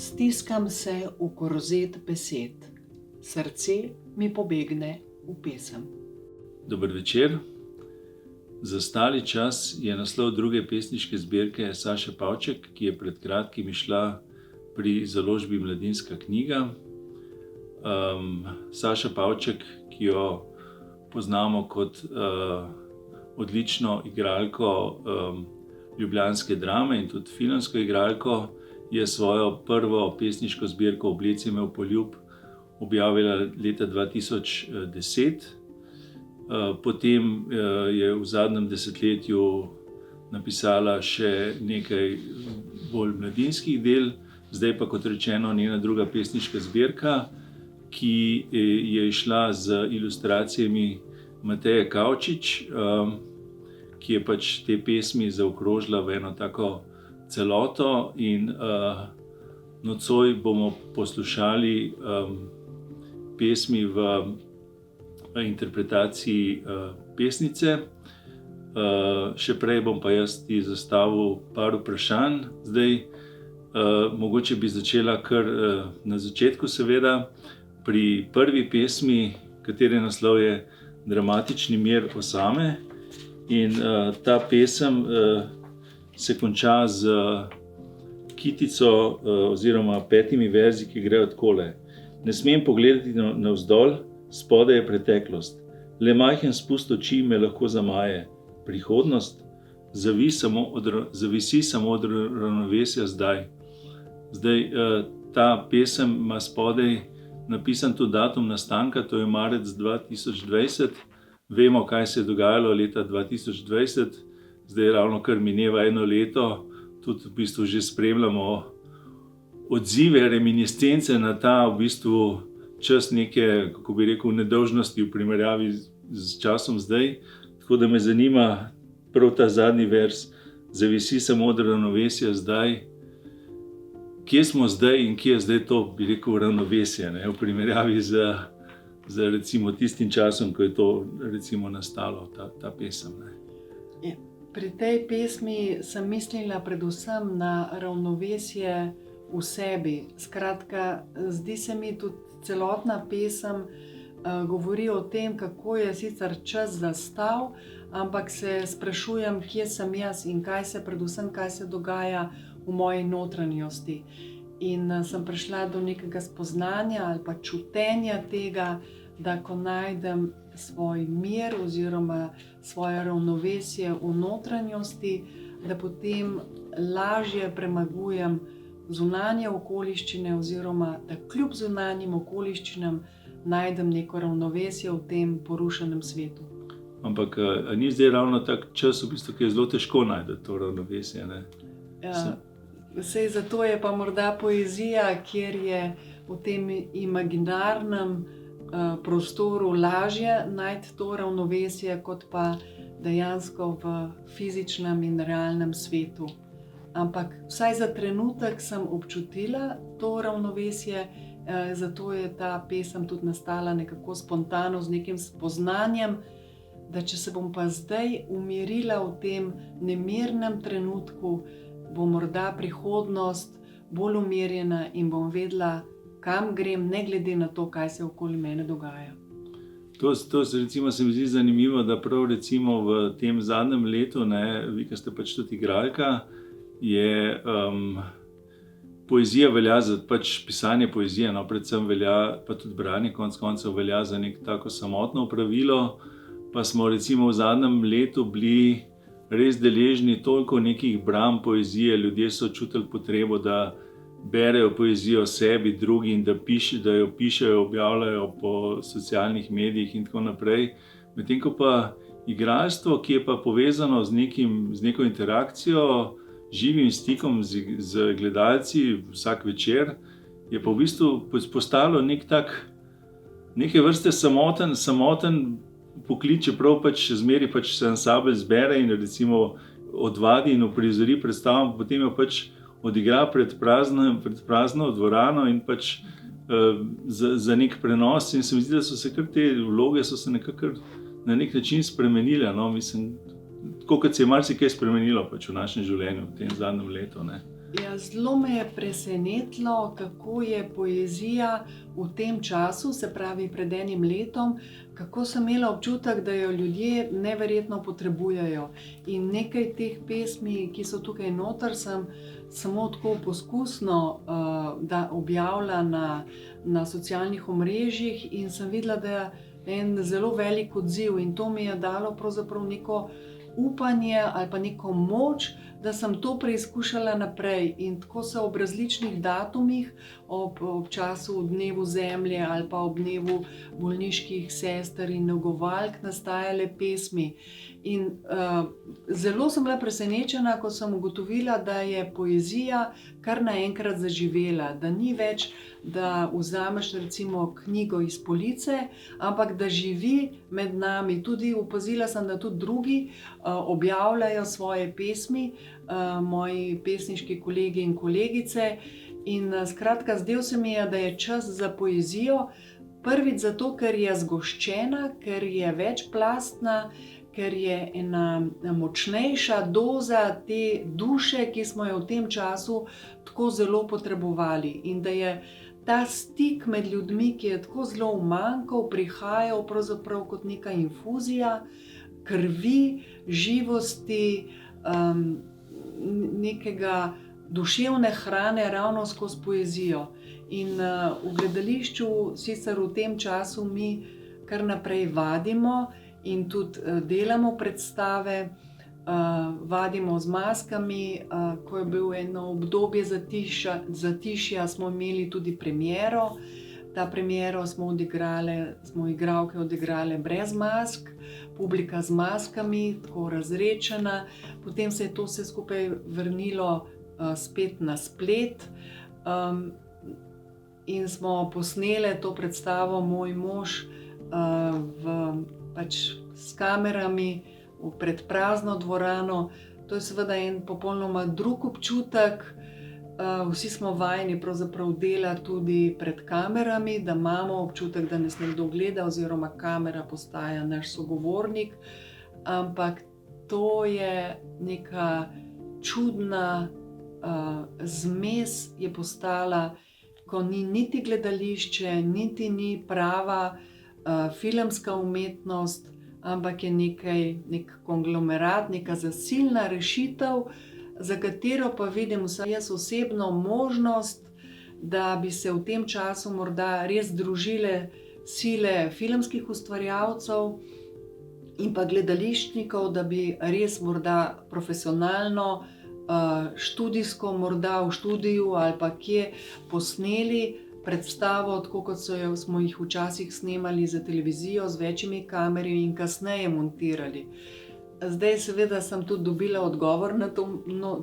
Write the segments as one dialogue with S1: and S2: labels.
S1: Stiskam se v korzet besed, srce mi pobegne v pesem.
S2: Dober večer. Zastali čas je naslov druge pesniške zbirke Saše Pavček, ki je pred kratkim izšla pri založbi Mladinska knjiga. Saša Pavček, ki jo poznamo kot odlično igralko ljubljanske drame in tudi filmsko igralko, je svojo prvo pesniško zbirko Obleci me v poljub objavila leta 2010. Potem je v zadnjem desetletju napisala še nekaj bolj mladinskih del, zdaj pa, kot rečeno, njena druga pesniška zbirka, ki je izšla z ilustracijami Mateje Kavčič, ki je pač te pesmi zaokrožila v eno tako celoto, in nocoj bomo poslušali pesmi v interpretaciji pesnice. Še prej bom pa jaz ti zastavil par vprašanj. Zdaj, mogoče bi začela kar na začetku, seveda, pri prvi pesmi, katere naslov je Dramatični mir osame. In ta pesem se konča z kitico oziroma 5 verzi, ki grejo takole. Ne smem pogledati navzdol, spodaj je preteklost. Le majhen spust oči me lahko zamaje. Prihodnost zavisi samo od ravnovesja zdaj. Zdaj, ta pesem ima spodaj napisan tudi datum nastanka, to je marec 2020. Vemo, kaj se je dogajalo leta 2020. Zdaj ravno kar mineva eno leto, tudi v bistvu že spremljamo odzive, reminiscence na ta v bistvu čas neke, kako bi rekel, nedolžnosti v primerjavi z časom zdaj. Tako da me zanima prav ta zadnji vers, zavisi samo od ravnovesja zdaj. Kje smo zdaj in kje je zdaj to, bi rekel, ravnovesje, ne? V primerjavi z recimo tistim časom, ko je to recimo nastalo, ta pesem, ne?
S1: Pri tej pesmi sem mislila predvsem na ravnovesje v sebi. Skratka, zdi se mi tudi celotna pesem govori o tem, kako je sicer čas zastal, ampak se sprašujem, kje sem jaz in kaj se dogaja v moji notranjosti. In sem prišla do nekega spoznanja ali pa čutenja tega, da ko najdem svoj mir oziroma svoje ravnovesje v notranjosti, da potem lažje premagujem zunanje okoliščine oziroma da kljub zunanjim okoliščinam najdem neko ravnovesje v tem porušenem svetu.
S2: Ampak ni zdaj ravno tak čas, v bistvu, ki je zelo težko najti to ravnovesje, ne?
S1: Sej zato je pa morda poezija, kjer je v tem imaginarnem prostoru lažje najti to ravnovesje, kot pa dejansko v fizičnem in realnem svetu. Ampak vsaj za trenutek sem občutila to ravnovesje, zato je ta pesem tudi nastala nekako spontano, z nekim spoznanjem, da če se bom pa zdaj umirila v tem nemirnem trenutku, bo morda prihodnost bolj umirjena in bom vedela, kam grem, ne glede na to, kaj se okoli mene dogaja.
S2: To recimo se mi zdi zanimivo, da prav recimo v tem zadnjem letu, ne, vi, ki ste pač tudi igralka, je poezija velja za pač pisanje poezije, no, predvsem velja, pa tudi branje konec koncev velja za neko tako samotno opravilo, pa smo recimo v zadnjem letu bili res deležni toliko nekih bram poezije, ljudje so čutili potrebo, da berejo poezijo o sebi, drugi, in da jo pišejo, objavljajo po socialnih medijih in tako naprej. Medtem ko pa igralstvo, ki je pa povezano z neko interakcijo, živim stikom z gledalci vsak večer, je pa v bistvu postalo neke vrste samoten poklic, čeprav pač zmeri pač se ansambel zbere in recimo odvadi in uprizori predstavo, potem jo pač odigra pred prazno dvorano in pač za nek prenos. In se mi zdi, da so se kar te vloge so se nekako na nek način spremenile, no, mislim, tako kot se je marsikaj spremenilo pač v našem življenju v tem zadnjem letu, ne.
S1: Ja, zelo me je presenetilo, kako je poezija v tem času, se pravi pred enim letom, kako sem imela občutek, da jo ljudje neverjetno potrebujejo. In nekaj teh pesmi, ki so tukaj noter, sem samo tako poskusno da objavila na socialnih omrežjih in sem videla, da je en zelo velik odziv in to mi je dalo pravzaprav neko upanje ali pa neko moč, da sem to preizkušala naprej. In tako so ob različnih datumih, ob času dnevu zemlje ali pa ob dnevu bolniških sester in negovalk nastajale pesmi. In zelo sem bila presenečena, ko sem ugotovila, da je poezija kar naenkrat zaživela, da ni več, da vzameš recimo knjigo iz police, ampak da živi med nami. Tudi opazila sem, da tudi drugi objavljajo svoje pesmi, moji pesniški kolegi in kolegice. In skratka, zdel se mi je, da je čas za poezijo. Prvič zato, ker je zgoščena, ker je večplastna, ker je ena močnejša doza te duše, ki smo jo v tem času tako zelo potrebovali. In da je ta stik med ljudmi, ki je tako zelo umanjkal, prihajal pravzaprav kot neka infuzija krvi, živosti, nekega duševne hrane ravno skozi poezijo. In v gledališču sicer v tem času mi kar naprej vadimo in tudi delamo predstave, vadimo z maskami, ko je bilo eno obdobje zatišja, smo imeli tudi premiero. Ta premiero smo igralke odigrale brez mask, publika z maskami, tako razredčena. Potem se je to vse skupaj vrnilo spet na splet in smo posnele to predstavo Moj mož s kamerami pred prazno dvorano. To je seveda en popolnoma drug občutek. Vsi smo vajeni pravzaprav delati tudi pred kamerami, da imamo občutek, da nas nekdo gleda oziroma kamera postaja naš sogovornik. Ampak to je neka čudna zmes je postala, ko ni niti gledališče, niti ni prava filmska umetnost, ampak je nek konglomerat, neka zasilna rešitev, za katero pa vidim vsaj jaz osebno možnost, da bi se v tem času morda res združile sile filmskih ustvarjalcev in pa gledališčnikov, da bi res morda profesionalno, študijsko, morda v študiju ali pa kje posneli predstavo, tako kot smo jih včasih snemali za televizijo z večjimi kamerami in kasneje montirali. Zdaj seveda sem tudi dobila odgovor na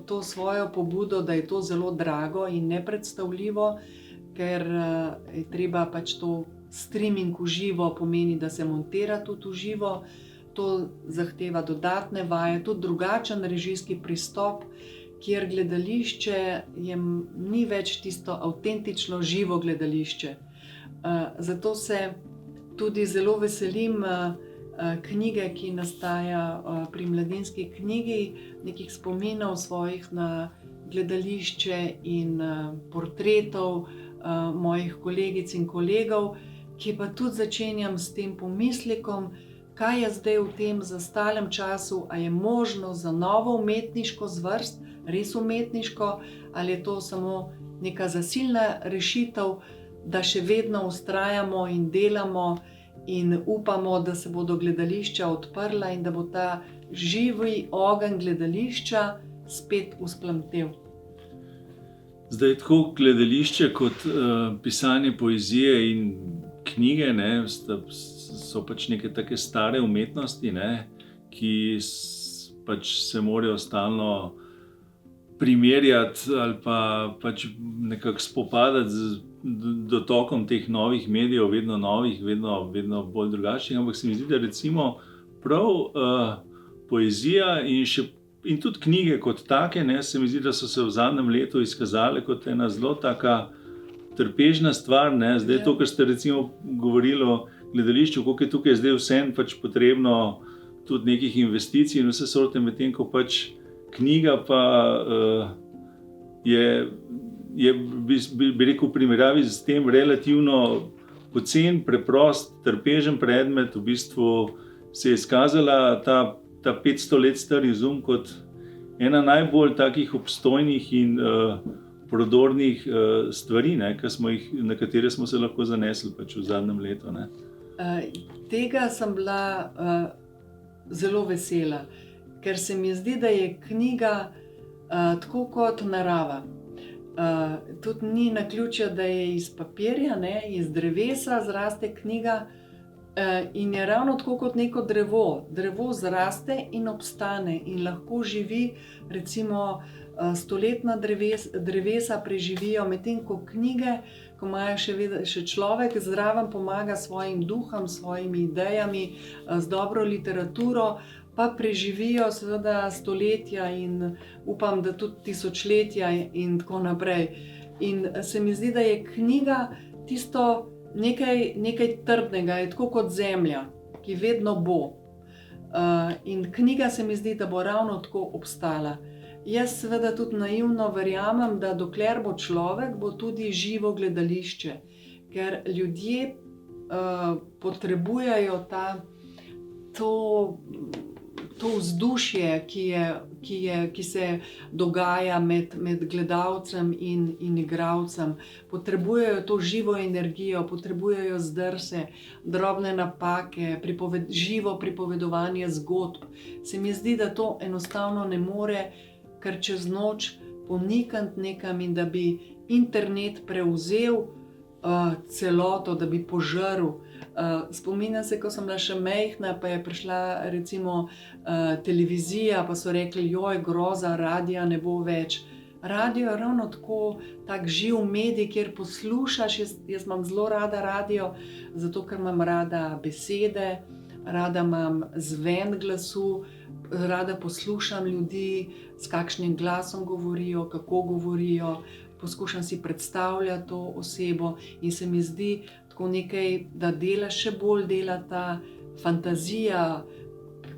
S1: to svojo pobudo, da je to zelo drago in nepredstavljivo, ker je treba to streaming v živo pomeni, da se montira tudi v živo. To zahteva dodatne vaje, tudi drugačen režijski pristop, kjer gledališče ni več tisto avtentično živo gledališče. Zato se tudi zelo veselim knjige, ki nastaja pri Mladinski knjigi, nekih spominov svojih na gledališče in portretov mojih kolegic in kolegov, ki pa tudi začenjam s tem pomislekom, kaj je zdaj v tem zastalem času, a je možno za novo umetniško zvrst, res umetniško, ali je to samo neka zasilna rešitev, da še vedno vztrajamo in delamo in upamo, da se bodo gledališča odprla in da bo ta živi ogenj gledališča spet vzplamtel.
S2: Zdaj, tako gledališče kot pisanje poezije in knjige, so neke take stare umetnosti, ki se morajo stalno primerjati ali pa nekako spopadati z dotokom teh novih medijev, vedno novih, vedno bolj drugačnih. Ampak se mi zdi, da recimo prav poezija in tudi knjige kot take, se mi zdi, da so se v zadnjem letu izkazale kot ena zelo taka trpežna stvar. Zdaj to, kar ste recimo govorili o gledališču, koliko je tukaj zdaj vseeno potrebno tudi nekih investicij in vse sorte, medtem ko knjiga bi rekel, v primerjavi s tem relativno pocen, preprost, trpežen predmet. V bistvu se je izkazala ta 500 let star izum kot ena najbolj takih obstojnih in prodornih stvari, ne, na katere smo se lahko zanesli pač v zadnjem letu. Ne.
S1: Tega sem bila zelo vesela, ker se mi zdi, da je knjiga tako kot narava. Tudi ni naključje, da je iz papirja, ne, iz drevesa zraste knjiga, in je ravno tako kot neko drevo. Drevo zraste in obstane in lahko živi, recimo stoletna drevesa preživijo, medtem ko knjige, ko imajo še človek zraven, pomaga svojim duhom, svojimi idejami, z dobro literaturo, pa preživijo seveda stoletja in upam, da tudi tisočletja in tako naprej. In se mi zdi, da je knjiga tisto nekaj trdnega, je tako kot zemlja, ki vedno bo. In knjiga se mi zdi, da bo ravno tako obstala. Jaz seveda tudi naivno verjamem, da dokler bo človek, bo tudi živo gledališče, ker ljudje potrebujejo to vzdušje, ki se dogaja med gledalcem in igralcem. Potrebujejo to živo energijo, potrebujejo zdrse, drobne napake, živo pripovedovanje zgodb. Se mi zdi, da to enostavno ne more kar čez noč ponikniti nekam in da bi internet prevzel celoto, da bi požrl. Spominjam se, ko sem bila še majhna, pa je prišla recimo televizija, pa so rekli, joj, groza, radia ne bo več. Radio je ravno tako tak živ medij, kjer poslušaš. Jaz imam zelo rada radio, zato ker imam rada besede, rada imam zven glasu, rada poslušam ljudi, s kakšnim glasom govorijo, kako govorijo, poskušam si predstavljati to osebo in se mi zdi tako nekaj, da še bolj dela ta fantazija,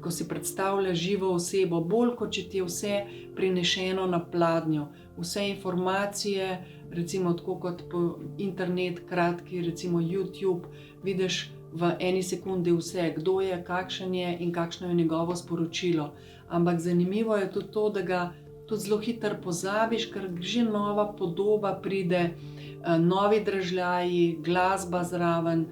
S1: ko si predstavljaš živo osebo, bolj kot če ti je vse prinešeno na pladnju. Vse informacije, recimo tako kot po internet, kratki, recimo YouTube, vidiš v eni sekundi vse, kdo je, kakšen je in kakšno je njegovo sporočilo. Ampak zanimivo je tudi to, da ga tudi zelo hitro pozabiš, ker že nova podoba pride, novi dražljaji, glasba zraven,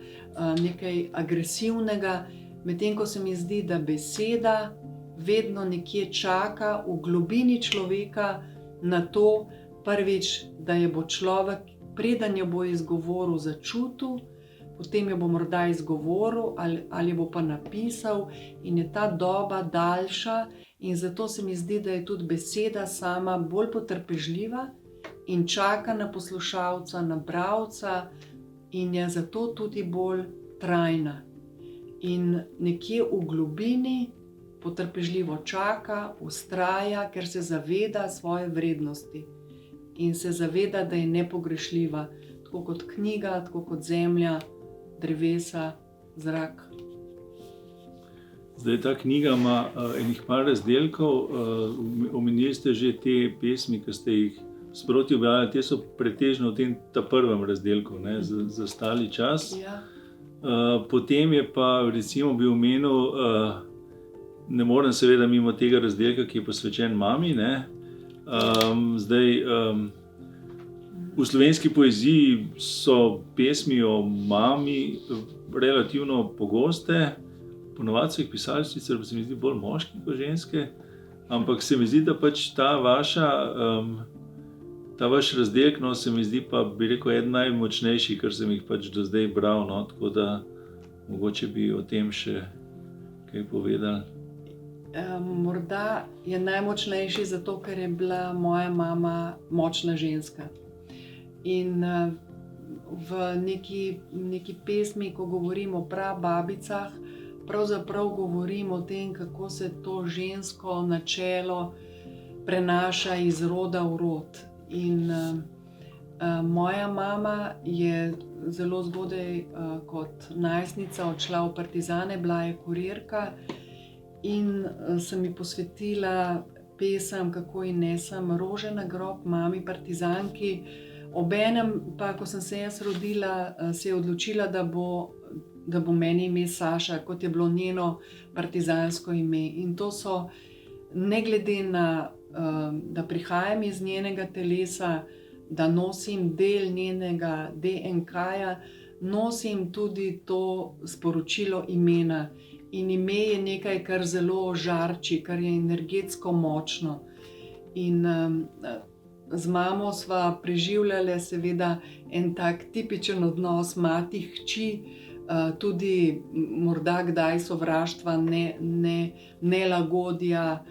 S1: nekaj agresivnega, medtem ko se mi zdi, da beseda vedno nekje čaka v globini človeka na to, prvič, da je bo človek, preden jo bo izgovoril, začutil, potem jo bo morda izgovoril ali bo pa napisal in je ta doba daljša in zato se mi zdi, da je tudi beseda sama bolj potrpežljiva in čaka na poslušalca, na bralca in je zato tudi bolj trajna. In nekje v globini potrpežljivo čaka, vztraja, ker se zaveda svoje vrednosti in se zaveda, da je nepogrešljiva, tako kot knjiga, tako kot zemlja, drevesa, zrak.
S2: Zdaj, ta knjiga ima enih par razdelkov. Omenili ste že te pesmi, ki ste jih sproti objavili, te so pretežno v tem prvem razdelku, ne, za stali čas.
S1: Ja.
S2: Potem je pa, recimo, bi omenil, ne morem seveda mimo tega razdelka, ki je posvečen mami, ne. V slovenski poeziji so pesmi o mami relativno pogoste, ponovadi so jih pisali, sicer pa se mi zdi bolj moški kot ženske, ampak se mi zdi, da pač ta vaš razdelek, no, se mi zdi pa, bi rekel, eden najmočnejših, kar sem jih pač do zdaj bral, no, tako da mogoče bi o tem še kaj povedali.
S1: Morda je najmočnejši zato, ker je bila moja mama močna ženska. In v neki pesmi, ko govorim o prababicah, pravzaprav govorim o tem, kako se to žensko načelo prenaša iz roda v rod. In moja mama je zelo zgodaj kot najstnica odšla v partizane, bila je kurirka in sem ji posvetila pesem, kako ji nesem rože na grob mami partizanki. Obenem pa, ko sem se jaz rodila, se je odločila, da bo meni ime Saša, kot je bilo njeno partizansko ime. In to so, ne glede na, da prihajam iz njenega telesa, da nosim del njenega DNK-ja, nosim tudi to sporočilo imena. In ime je nekaj, kar zelo žarči, kar je energetsko močno. In z mamo sva preživljala seveda en tak tipičen odnos mati-hči, tudi morda kdaj sovraštva, nelagodja,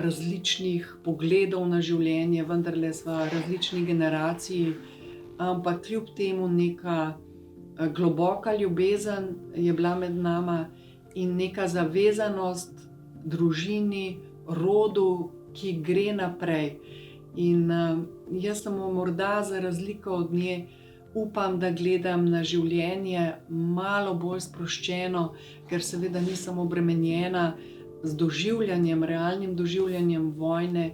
S1: različnih pogledov na življenje, vendarle sva različni generaciji, ampak kljub temu neka globoka ljubezen je bila med nama in neka zavezanost družini, rodu, ki gre naprej. In jaz samo morda za razliko od nje upam, da gledam na življenje malo bolj sproščeno, ker seveda nisem obremenjena z doživljanjem, realnim doživljanjem vojne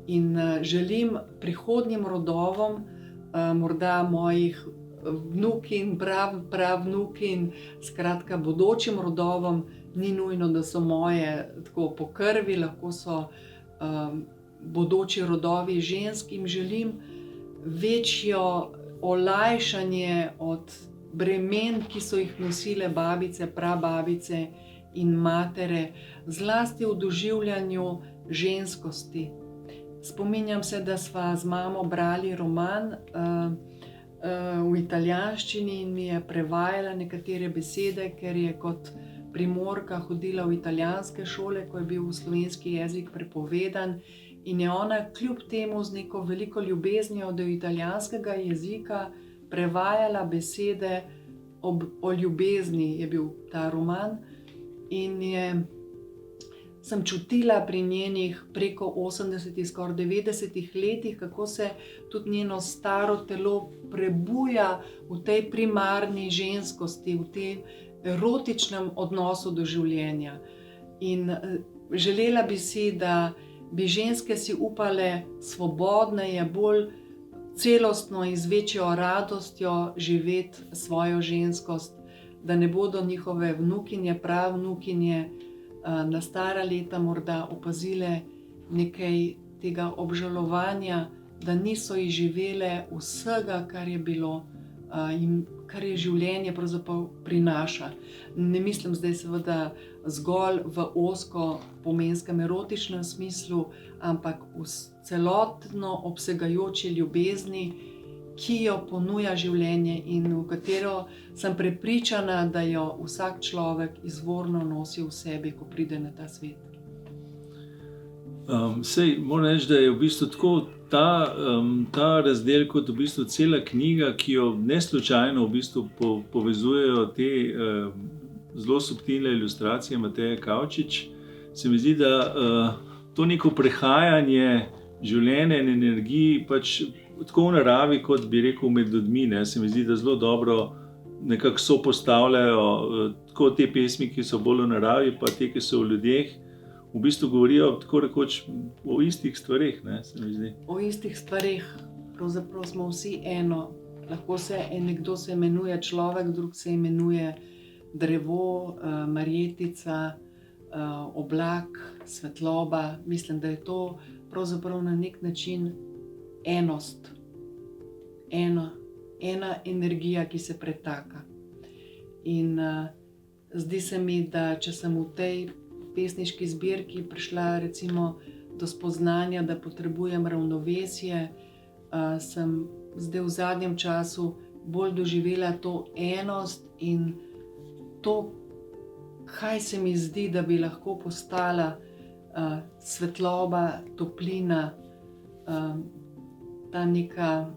S1: in želim prihodnjim rodovom, morda mojih vnukinj, pravnukinj, skratka bodočim rodovom, ni nujno, da so moje tako po krvi, lahko so bodoči rodovi žensk, jim želim večjo olajšanje od bremen, ki so jih nosile babice, prababice in matere, zlasti v doživljanju ženskosti. Spominjam se, da sva z mamo brali roman v italijanščini in mi je prevajala nekatere besede, ker je kot Primorka hodila v italijanske šole, ko je bil slovenski jezik prepovedan. In je ona kljub temu z neko veliko ljubeznijo do italijanskega jezika prevajala besede o ljubezni, je bil ta roman. In sem čutila pri njenih preko 80, skoraj 90 letih, kako se tudi njeno staro telo prebuja v tej primarni ženskosti, v tem erotičnem odnosu do življenja. In želela bi si, da bi ženske si upale svobodneje, bolj celostno in z večjo radostjo živeti svojo ženskost, da ne bodo njihove vnukinje, pravnukinje na stara leta morda opazile nekaj tega obžalovanja, da niso izživele vsega, kar je bilo in kar je življenje pravzaprav prinaša. Ne mislim zdaj seveda zgolj v ozko pomenskem erotičnem smislu, ampak v celotno obsegajoči ljubezni, ki jo ponuja življenje in v katero sem prepričana, da jo vsak človek izvorno nosi v sebi, ko pride na ta svet.
S2: Moram reči, da je v bistvu tako ta razdelek kot v bistvu cela knjiga, ki jo neslučajno v bistvu povezujejo te zelo subtilne ilustracije Mateje Kavčič. Se mi zdi, da to neko prehajanje življenja in energiji pač tako v naravi, kot bi rekel med ljudmi, se mi zdi, da zelo dobro nekako sopostavljajo tako te pesmi, ki so bolj v naravi, pa te, ki so v ljudeh. V bistvu govorijo tako rekoč o istih stvareh, se mi zdi.
S1: O istih stvareh, pravzaprav smo vsi eno. Lahko nekdo se imenuje človek, drug se imenuje drevo, marjetica, oblak, svetloba. Mislim, da je to pravzaprav na nek način enost. Ena energija, ki se pretaka. In zdi se mi, da če sem v tej pesniški zbirki prišla recimo do spoznanja, da potrebujem ravnovesje, sem zdaj v zadnjem času bolj doživela to enost in to, kaj se mi zdi, da bi lahko postala svetloba, toplina, ta neka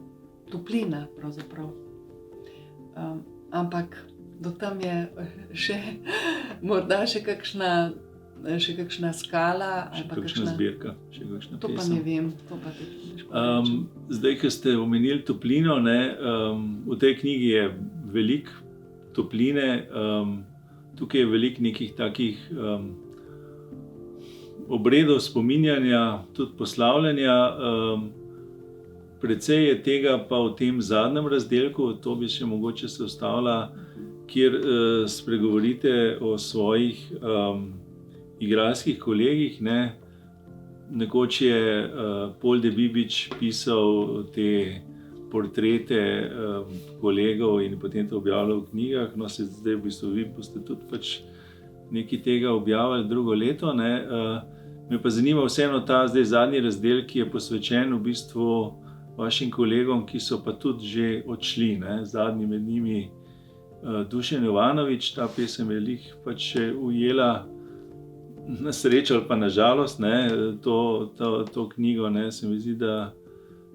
S1: toplina pravzaprav. Ampak do tam je morda še kakšna skala ali pa
S2: kakšna zbirka, še kakšna pesem.
S1: To pa ne vem, to pa tudi težko rečem.
S2: Zdaj, ko ste omenili toplino, v tej knjigi je veliko topline, tukaj je veliko nekih takih obredov spominjanja, tudi poslavljanja. Precej je tega pa v tem zadnjem razdelku, to bi še mogoče se ustavila, kjer spregovorite o svojih igralskih kolegih. Nekoč je Pol de Bibič pisal te portrete kolegov in potem to objavljal v knjigah. No, zdaj v bistvu vi boste tudi pač nekaj tega objavili drugo leto. Me pa zanima vseeno ta zdaj zadnji razdelek, ki je posvečen v bistvu vašim kolegom, ki so pa tudi že odšli. Zadnji med njimi Dušan Jovanović, ta pesem je lih pač še ujela na srečo ali pa na žalost, to knjigo, se mi zdi, da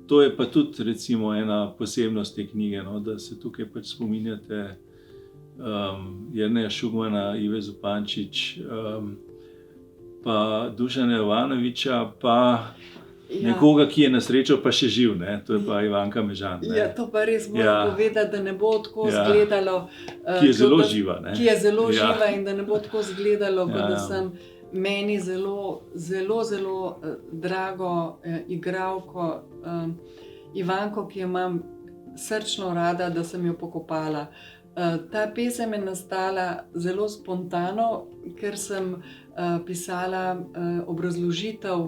S2: to je pa tudi recimo ena posebnost te knjige, da se tukaj pač spominjate Jerneja Šugmana, Ive Zupančič, pa Dušana Jovanovića, pa nekoga, ki je na srečo pa še živ, to je pa Ivanka Mežan.
S1: Ja, to pa res moram povedati, da ne bo tako izgledalo.
S2: Ki je zelo živa.
S1: Ki je zelo živa in da ne bo tako izgledalo, da sem meni zelo, zelo, zelo drago igralko Ivanko, ki jo imam srčno rada, da sem jo pokopala. Ta pesem je nastala zelo spontano, ker sem pisala obrazložitev,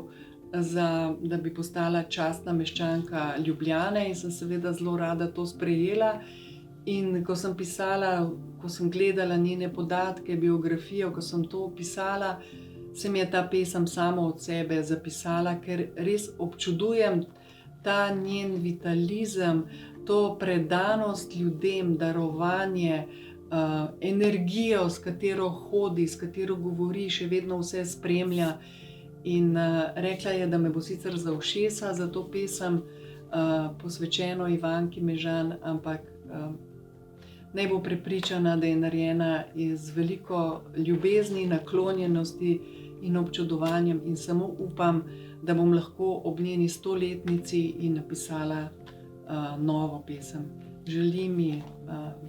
S1: da bi postala častna meščanka Ljubljane in sem seveda zelo rada to sprejela. In ko sem pisala, ko sem gledala njene podatke, biografijo, ko sem to pisala, se mi je ta pesem sama od sebe zapisala, ker res občudujem ta njen vitalizem, to predanost ljudem, darovanje, energijo, s katero hodi, s katero govori, še vedno vse spremlja. In rekla je, da me bo sicer za ušesa za to pesem posvečeno Ivanki Mežan, ampak naj bo prepričana, da je narejena iz veliko ljubezni, naklonjenosti in občudovanjem in samo upam, da bom lahko ob njeni 100-letnici in napisala novo pesem. Želim ji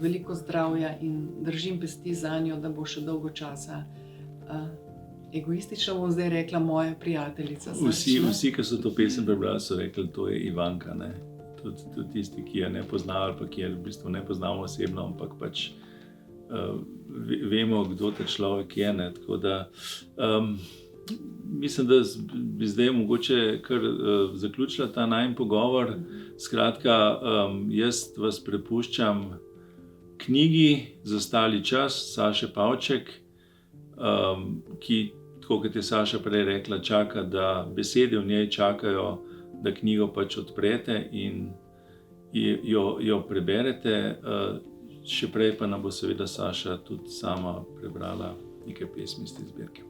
S1: veliko zdravja in držim pesti zanjo, da bo še dolgo časa egoistično bom zdaj rekla moja prijateljica.
S2: Vsi, ki so to pesem prebrali, so rekli, to je Ivanka. Tudi tisti, ki jo ne poznajo ali pa ki jo v bistvu ne poznamo osebno, ampak pač vemo, kdo ta človek je. Tako da mislim, da bi zdaj mogoče kar zaključila ta najin pogovor. Skratka, jaz vas prepuščam knjigi Zastali čas Saše Pavček, ki, tako kot je Saša prej rekla, čaka, da besede v njej čakajo, da knjigo pač odprete in jo preberete. Še prej pa nam bo seveda Saša tudi sama prebrala nekaj pesmi iz te zbirke.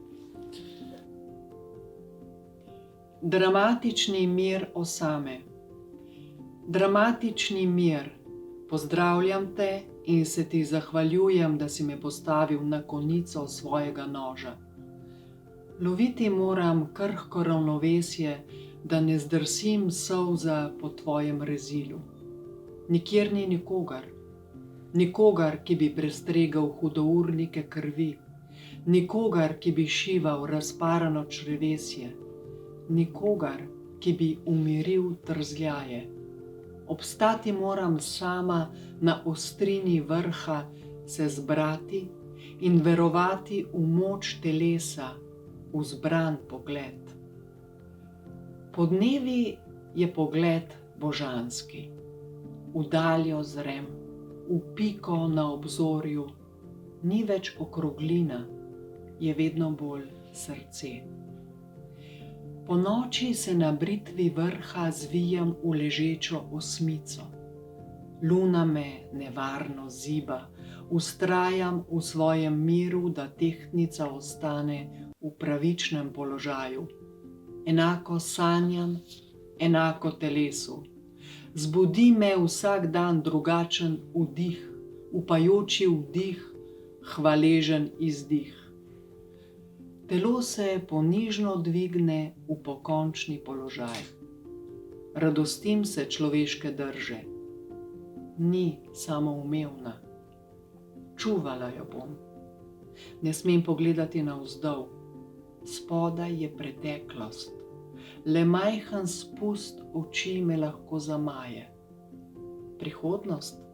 S1: Dramatični mir osame. Dramatični mir, pozdravljam te in se ti zahvaljujem, da si me postavil na konico svojega noža. Loviti moram krhko ravnovesje, da ne zdrsim solza po tvojem rezilu. Nikjer ni nikogar, ki bi prestregal hudournike krvi, nikogar, ki bi šival razparano črevesje, nikogar, ki bi umiril trzljaje. Obstati moram sama na ostrini vrha, se zbrati in verovati v moč telesa, v zbran pogled. Podnevi je pogled božanski. V daljo zrem, v piko na obzorju, ni več okroglina, je vedno bolj srce. Po noči se na britvi vrha zvijam v ležečo osmico. Luna me nevarno ziba, vztrajam v svojem miru, da tehtnica ostane v pravičnem položaju. Enako sanjam, enako telesu. Zbudi me vsak dan drugačen vdih, upajoči vdih, hvaležen izdih. Telo se ponižno dvigne v pokončni položaj. Radostim se človeške drže. Ni samoumevna. Čuvala jo bom. Ne smem pogledati navzdol. spodaj je preteklost, le majhen spust oči me lahko zamaje. Prihodnost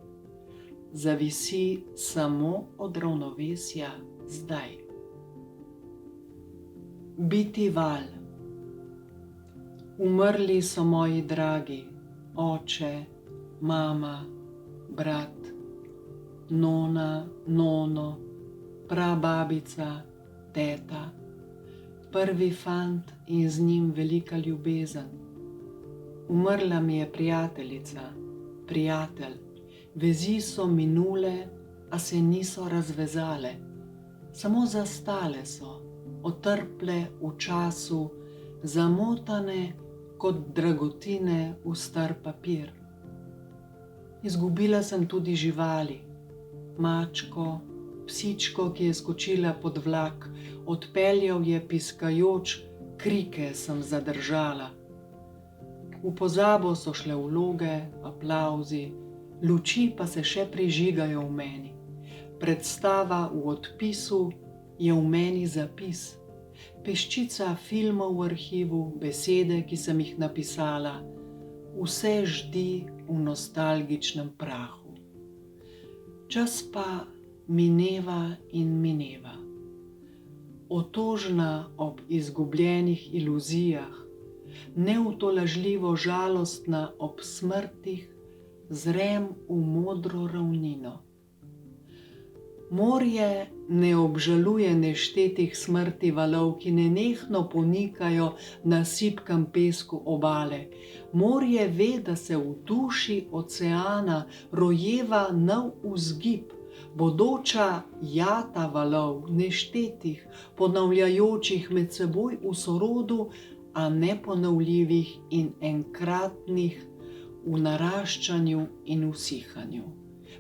S1: zavisi samo od ravnovesja zdaj. Biti val. Umrli so moji dragi, oče, mama, brat, nona, nono, prababica, teta, prvi fant in z njim velika ljubezen. Umrla mi je prijateljica, prijatelj, vezi so minule, a se niso razvezale, samo zastale so, otrple v času, zamotane kot dragotine v star papir. Izgubila sem tudi živali, mačko, psičko, ki je skočila pod vlak, odpeljal je piskajoč, krike sem zadržala. V pozabo so šle vloge, aplavzi, luči pa se še prižigajo v meni. Predstava v odpisu je v meni zapis. Peščica filmov v arhivu, besede, ki sem jih napisala, vse ždi v nostalgičnem prahu. Čas pa mineva in mineva. Otožna ob izgubljenih iluzijah, neutolažljivo žalostna ob smrtih, zrem v modro ravnino. Morje ne obžaluje neštetih smrti valov, ki nenehno ponikajo na sipkam pesku obale. Morje ve, da se v duši oceana rojeva nov vzgib, bodoča jata valov, neštetih, ponavljajočih med seboj v sorodu, a neponovljivih in enkratnih v naraščanju in usihanju.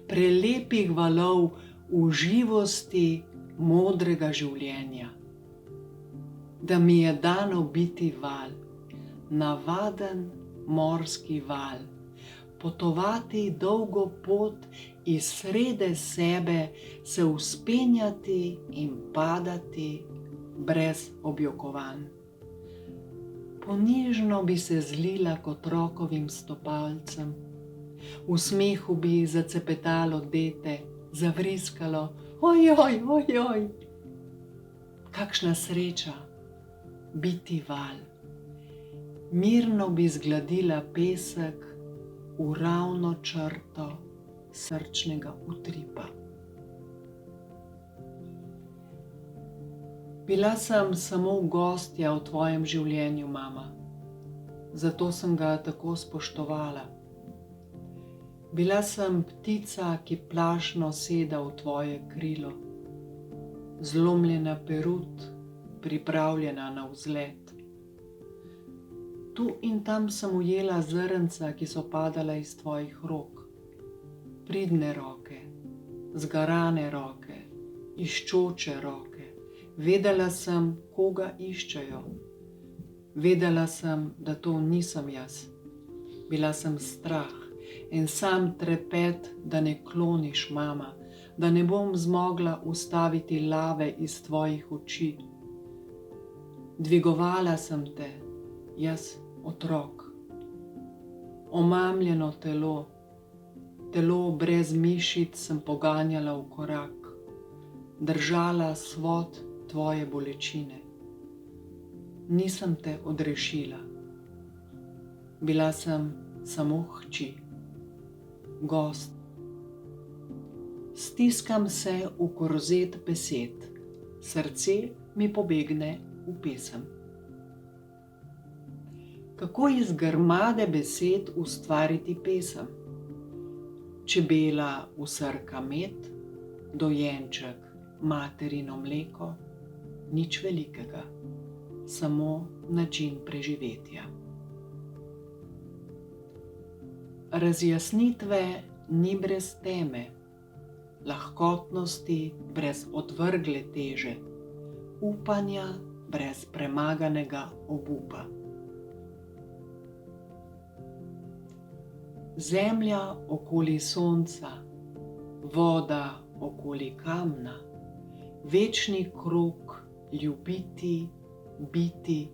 S1: Prelepih valov v živosti modrega življenja. Da mi je dano biti val, navaden morski val, potovati dolgo pot iz srede sebe, se vzpenjati in padati brez objokovanj. Ponižno bi se zlila k otrokovim stopalcem, v smehu bi zacepetalo dete, zavriskalo, ojoj, ojoj. Kakšna sreča biti val. Mirno bi zgladila pesek v ravno črto srčnega utripa. Bila sem samo gostja v tvojem življenju, mama, zato sem ga tako spoštovala. Bila sem ptica, ki plašno seda v tvoje krilo, zlomljena perut, pripravljena na vzlet. Tu in tam sem ujela zrnca, ki so padala iz tvojih rok. Pridne roke, zgarane roke, iščoče roke. Vedela sem, koga iščejo. Vedela sem, da to nisem jaz. Bila sem strah, en sam trepet, da ne kloniš, mama, da ne bom zmogla ustaviti lave iz tvojih oči. Dvigovala sem te, jaz, otrok. Omamljeno telo, telo brez mišic sem poganjala v korak, držala svod tvoje bolečine. Nisem te odrešila. Bila sem samo hči, gost. Stiskam se v korzet besed, srce mi pobegne v pesem. Kako iz grmade besed ustvariti pesem? Čebela usrka med, dojenček materino mleko, nič velikega, samo način preživetja. Razjasnitve ni brez teme, lahkotnosti brez odvrgle teže, upanja brez premaganega obupa. Zemlja okoli sonca, voda okoli kamna, večni krog ljubiti biti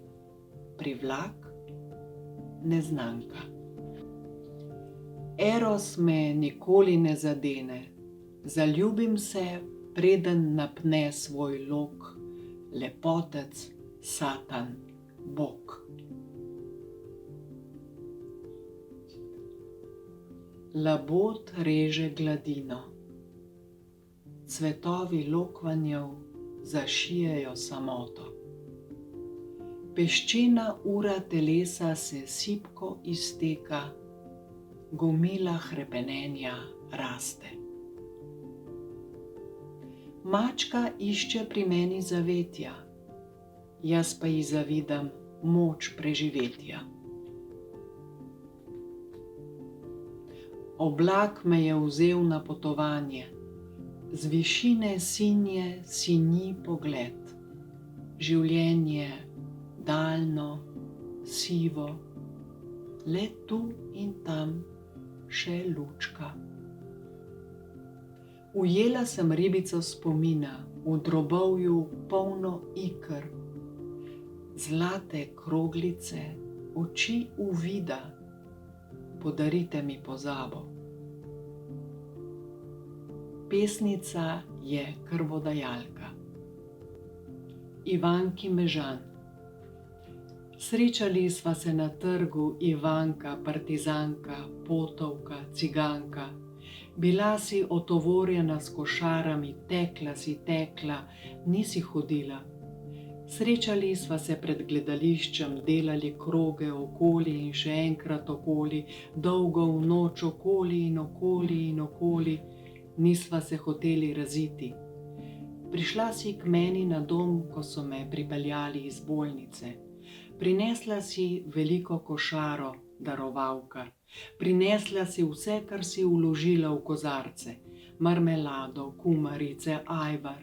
S1: privlak, neznanka. Eros me nikoli ne zadene, zaljubim se, preden napne svoj lok, lepotec, Satan, Bog. Labod reže gladino, cvetovi lokvanjev zašijejo samoto. Peščena ura telesa se sipko izteka, gomila hrepenenja raste. Mačka išče pri meni zavetja, jaz pa ji zavidam moč preživetja. Oblak me je vzel na potovanje, z višine sinje sinji pogled, življenje daljno, sivo, le tu in tam še lučka. Ujela sem ribico spomina, v drobovju polno iker, zlate kroglice, oči uvida, podarite mi pozabo. Pesnica je krvodajalka. Ivanki Mežan. Srečali sva se na trgu, Ivanka, partizanka, potovka, ciganka. Bila si otovorjena s košarami, tekla si tekla, nisi hodila. Srečali sva se pred gledališčem, delali kroge okoli in še enkrat okoli, dolgo v noč okoli in okoli in okoli, nisva se hoteli raziti. Prišla si k meni na dom, ko so me pripeljali iz bolnice. Prinesla si veliko košaro, darovalka. Prinesla si vse, kar si vložila v kozarce. Marmelado, kumarice, ajvar.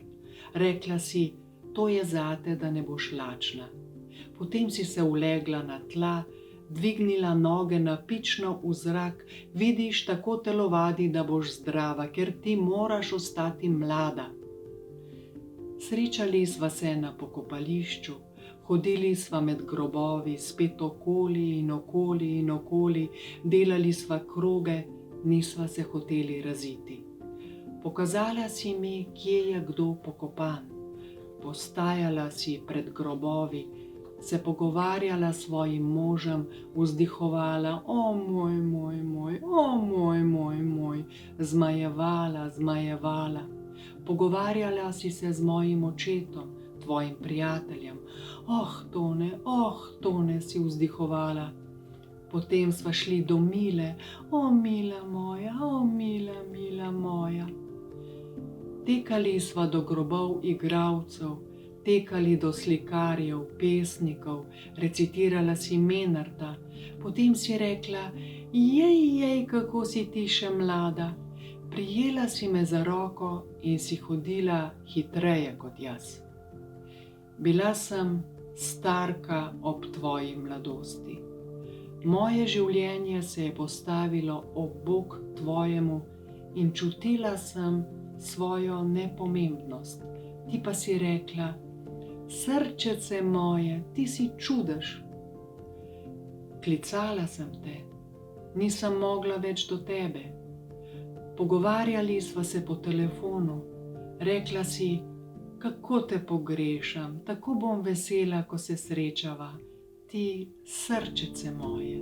S1: Rekla si, to je zate, da ne boš lačna. Potem si se ulegla na tla, dvignila noge napično v zrak, vidiš, tako telovadi, da boš zdrava, ker ti moraš ostati mlada. Srečali sva se na pokopališču, hodili sva med grobovi, spet okoli in okoli in okoli, delali sva kroge, nisva se hoteli raziti. Pokazala si mi, kje je kdo pokopan. Postajala si pred grobovi, se pogovarjala s svojim možem, vzdihovala, o moj, moj, moj, o moj, moj, moj, zmajevala, zmajevala. Pogovarjala si se z mojim očetom, tvojim prijateljem. Tone, si vzdihovala. Potem sva šli do Mile, o mila moja, o mila, mila moja. Tekali sva do grobov igralcev, tekali do slikarjev, pesnikov, recitirala si Menarda, potem si rekla, jej, kako si ti še mlada. Prijela si me za roko in si hodila hitreje kot jaz. Bila sem starka ob tvoji mladosti. Moje življenje se je postavilo ob bok tvojemu in čutila sem svojo nepomembnost. Ti pa si rekla, srčece moje, ti si čudež. Klicala sem te, nisem mogla več do tebe. Pogovarjali sva se po telefonu, rekla si, kako te pogrešam, tako bom vesela, ko se srečava, ti srčece moje.